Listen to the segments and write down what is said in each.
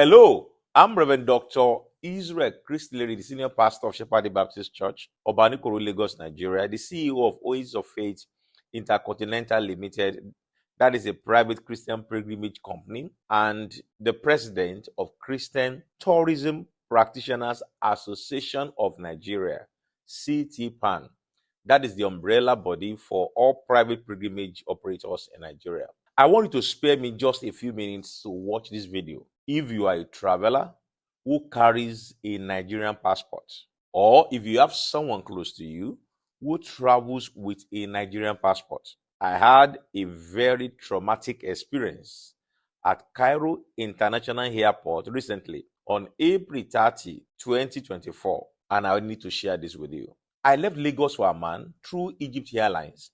Hello, I'm Reverend Dr. Israel Christlery, the senior pastor of Shepherd Baptist Church, Obanikoro, Lagos, Nigeria, the CEO of Oasis of Faith Intercontinental Limited, that is a private Christian pilgrimage company, and the president of Christian Tourism Practitioners Association of Nigeria, CTPAN. That is the umbrella body for all private pilgrimage operators in Nigeria. I want you to spare me just a few minutes to watch this video. If you are a traveler who carries a Nigerian passport, or if you have someone close to you who travels with a Nigerian passport. I had a very traumatic experience at Cairo International Airport recently on April 30, 2024, and I need to share this with you. I left Lagos for Amman through Egypt Airlines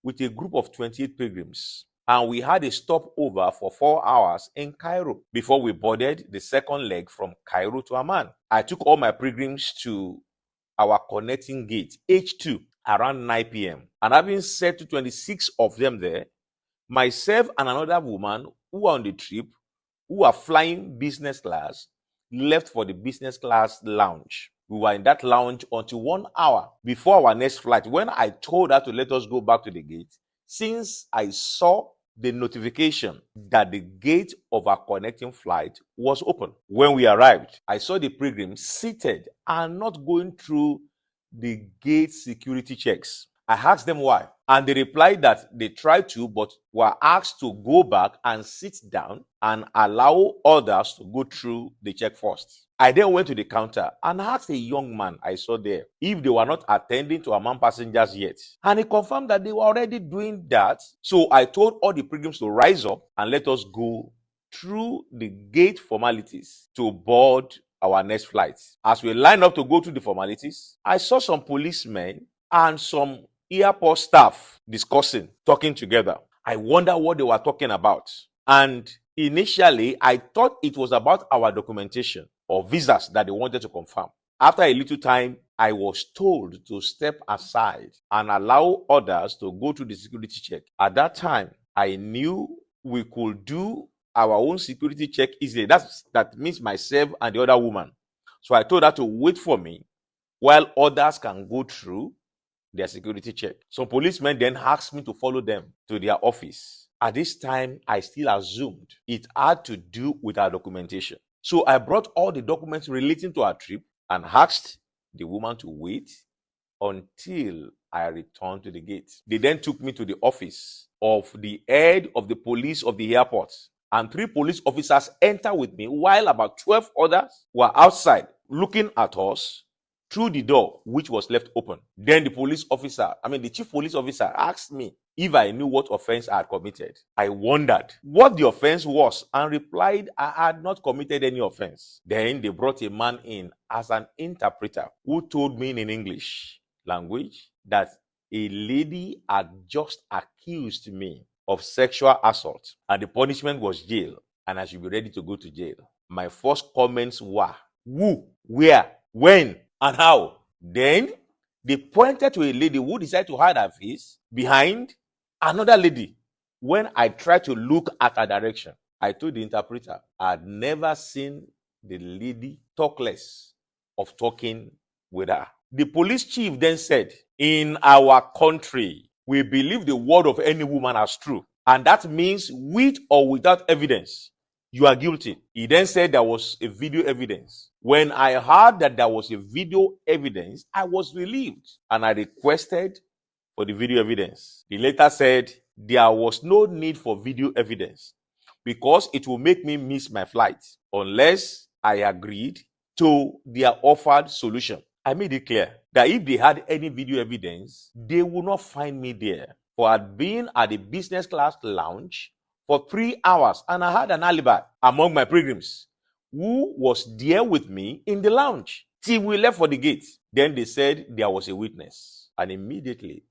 with a group of 28 pilgrims, and we had a stopover for 4 hours in Cairo before we boarded the second leg from Cairo to Amman. I took all my pilgrims to our connecting gate, H2, around 9 p.m. And having said to 26 of them there, myself and another woman who were on the trip, who are flying business class, left for the business class lounge. We were in that lounge until 1 hour before our next flight, when I told her to let us go back to the gate, since I saw the notification that the gate of our connecting flight was open. When we arrived, I saw the pilgrims seated and not going through the gate security checks. I asked them why, and they replied that they tried to, but were asked to go back and sit down and allow others to go through the check first. I then went to the counter and asked a young man I saw there if they were not attending to Amman passengers yet. And he confirmed that they were already doing that. So I told all the pilgrims to rise up and let us go through the gate formalities to board our next flight. As we lined up to go through the formalities, I saw some policemen and some airport staff talking together. I wonder what they were talking about. And initially, I thought it was about our documentation or visas that they wanted to confirm. After a little time, I was told to step aside and allow others to go through the security check. At that time, I knew we could do our own security check easily. That means myself and the other woman. So I told her to wait for me while others can go through their security check. Some policemen then asked me to follow them to their office. At this time, I still assumed it had to do with our documentation. So I brought all the documents relating to our trip and asked the woman to wait until I returned to the gate. They then took me to the office of the head of the police of the airport, and 3 police officers entered with me while about 12 others were outside looking at us through the door, which was left open. Then the chief police officer asked me if I knew what offense I had committed. I wondered what the offense was and replied I had not committed any offense. Then they brought a man in as an interpreter who told me in English language that a lady had just accused me of sexual assault and the punishment was jail and I should be ready to go to jail. My first comments were, who, where, when, and how? Then they pointed to a lady who decided to hide her face behind another lady. When I tried to look at her direction, I told the interpreter I had never seen the lady talk less of talking with her. The police chief then said, in our country, we believe the word of any woman as true. And that means with or without evidence, you are guilty. He then said there was a video evidence. When I heard that there was a video evidence, I was relieved and I requested for the video evidence. He later said there was no need for video evidence because it will make me miss my flight unless I agreed to their offered solution. I made it clear that if they had any video evidence, they would not find me there. For I had been at the business class lounge for 3 hours and I had an alibi among my pilgrims who was there with me in the lounge till we left for the gate. Then they said there was a witness, and immediately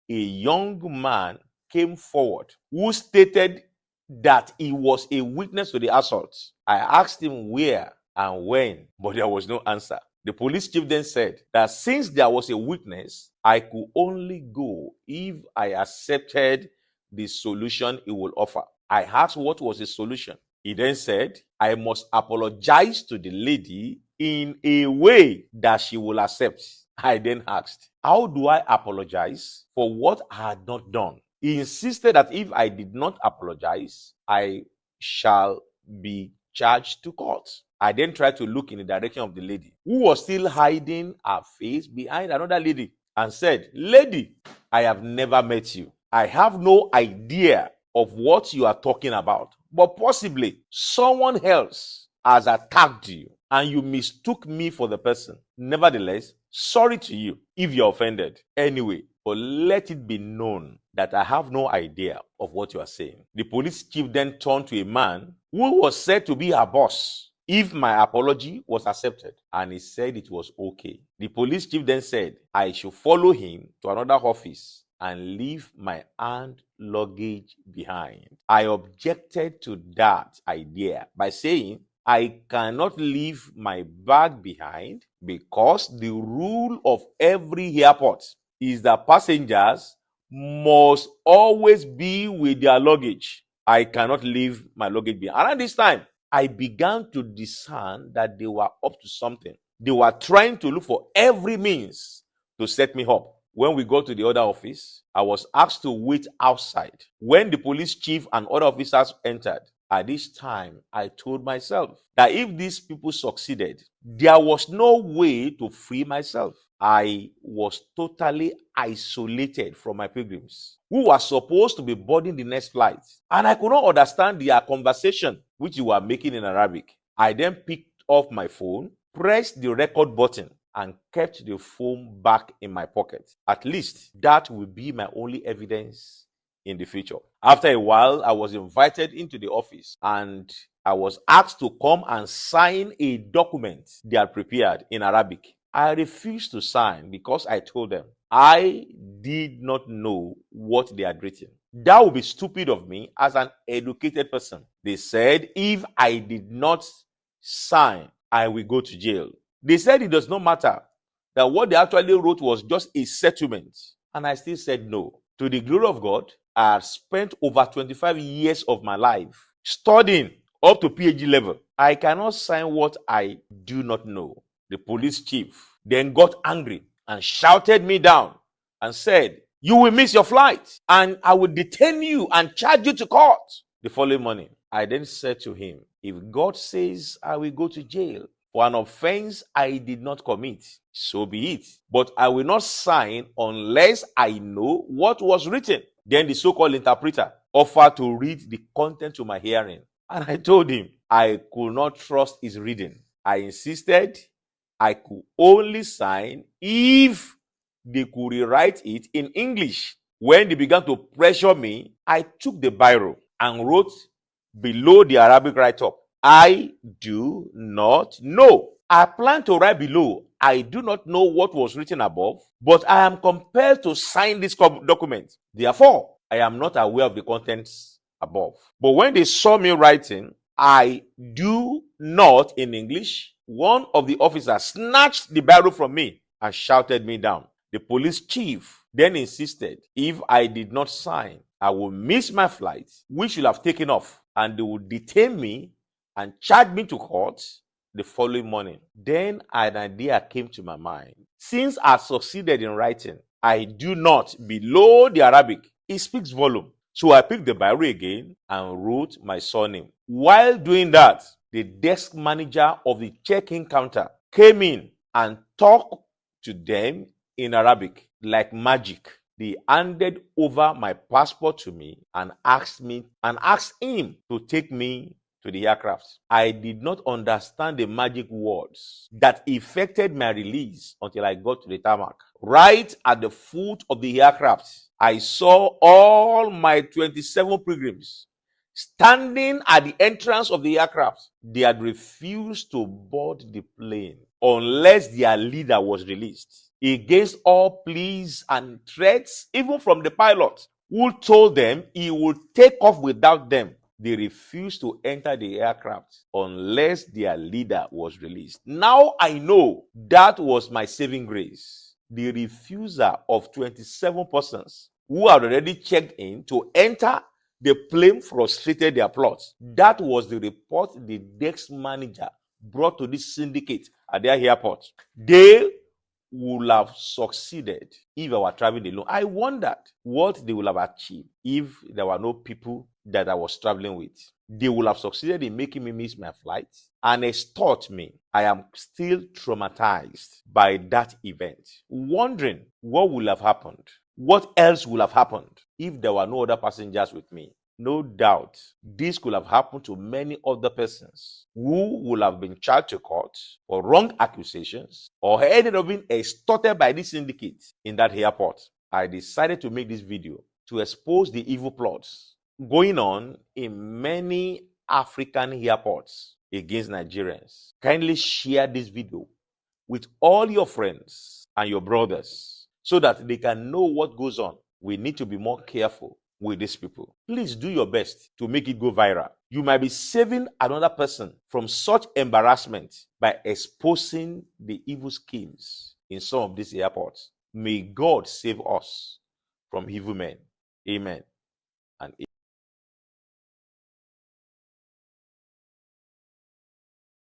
a young man came forward who stated that he was a witness to the assault. I asked him where and when, but there was no answer. The police chief then said that since there was a witness, I could only go if I accepted the solution he would offer. I asked what was the solution. He then said, I must apologize to the lady in a way that she will accept. I then asked, how do I apologize for what I had not done? He insisted that if I did not apologize, I shall be charged to court. I then tried to look in the direction of the lady, who was still hiding her face behind another lady, and said, lady, I have never met you. I have no idea of what you are talking about, but possibly someone else has attacked you and you mistook me for the person. Nevertheless, sorry to you if you're offended. Anyway, but let it be known that I have no idea of what you are saying. The police chief then turned to a man who was said to be her boss if my apology was accepted, and he said it was okay. The police chief then said I should follow him to another office and leave my hand luggage behind. I objected to that idea by saying I cannot leave my bag behind because the rule of every airport is that passengers must always be with their luggage. I cannot leave my luggage behind. Around this time, I began to discern that they were up to something. They were trying to look for every means to set me up. When we got to the other office, I was asked to wait outside. When the police chief and other officers entered, at this time, I told myself that if these people succeeded, there was no way to free myself. I was totally isolated from my pilgrims, who were supposed to be boarding the next flight. And I could not understand their conversation, which they were making in Arabic. I then picked up my phone, pressed the record button, and kept the phone back in my pocket. At least that will be my only evidence in the future. After a while, I was invited into the office and I was asked to come and sign a document they had prepared in Arabic. I refused to sign because I told them I did not know what they had written. That would be stupid of me as an educated person. They said if I did not sign, I will go to jail. They said it does not matter, that what they actually wrote was just a settlement. And I still said no. To the glory of God, I have spent over 25 years of my life studying up to PhD level. I cannot sign what I do not know. The police chief then got angry and shouted me down and said, you will miss your flight and I will detain you and charge you to court. The following morning, I then said to him, if God says I will go to jail for an offense I did not commit, so be it. But I will not sign unless I know what was written. Then the so-called interpreter offered to read the content to my hearing. And I told him I could not trust his reading. I insisted I could only sign if they could rewrite it in English. When they began to pressure me, I took the biro and wrote below the Arabic write-up, I do not know. I plan to write below, I do not know what was written above, but I am compelled to sign this document. Therefore, I am not aware of the contents above. But when they saw me writing, I do not in English, one of the officers snatched the biro from me and shouted me down. The police chief then insisted if I did not sign, I would miss my flight, which should have taken off, and they would detain me and charge me to court the following morning. Then an idea came to my mind. Since I succeeded in writing, I do not below the Arabic, it speaks volume. So I picked the biro again and wrote my surname. While doing that, the desk manager of the check-in counter came in and talked to them in Arabic like magic. They handed over my passport to me and asked him to take me to the aircraft. I did not understand the magic words that effected my release until I got to the tarmac. Right at the foot of the aircraft, I saw all my 27 pilgrims standing at the entrance of the aircraft. They had refused to board the plane unless their leader was released, against all pleas and threats, even from the pilot, who told them he would take off without them. They refused to enter the aircraft unless their leader was released. Now I know that was my saving grace. The refusal of 27 persons who had already checked in to enter The plane frustrated their plots. That was the report the desk manager brought to this syndicate at their airport. They would have succeeded if I were traveling alone. I wondered what they would have achieved if there were no people that I was traveling with. They would have succeeded in making me miss my flight and extort me. I am still traumatized by that event, wondering what would have happened. What else would have happened if there were no other passengers with me? No doubt, this could have happened to many other persons who would have been charged to court for wrong accusations or ended up being extorted by this syndicate in that airport. I decided to make this video to expose the evil plots going on in many African airports against Nigerians. Kindly share this video with all your friends and your brothers so that they can know what goes on. We need to be more careful with these people. Please do your best to make it go viral. You might be saving another person from such embarrassment by exposing the evil schemes in some of these airports. May God save us from evil men. Amen and amen.